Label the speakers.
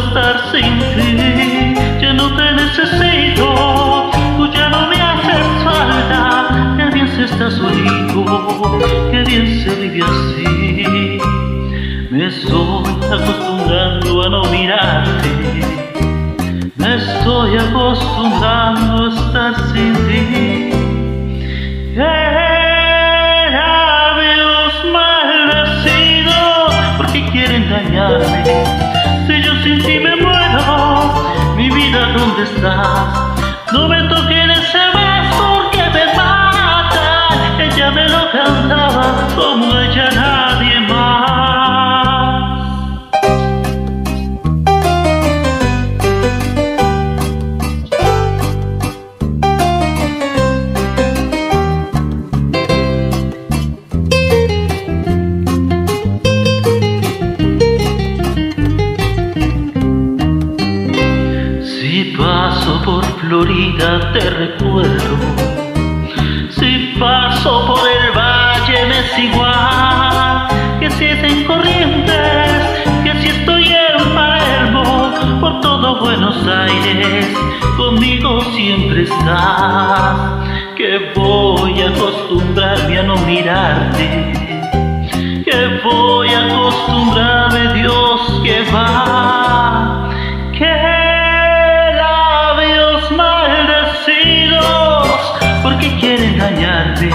Speaker 1: estar sin ti. Ya no te necesito, tú ya no me haces falta. Qué bien se está solito, qué bien se vive así. Me estoy acostumbrando a no mirarte, me estoy acostumbrando a estar sin ti. ¡Qué labios maldecidos! ¿Por qué quieren dañarme? Si yo sin ti me muero, mi vida, ¿dónde estás? No me toquen ese beso porque me mata. Ella me lo cantaba como ella nadie más. Si paso por Florida te recuerdo, si paso por el valle me es igual, que si es en Corrientes, que si estoy en Palermo, por todo Buenos Aires, conmigo siempre estás. Que voy a acostumbrarme a no mirarte, que voy a acostumbrarme, Dios, que va. Maldecidos, porque quieren dañarme.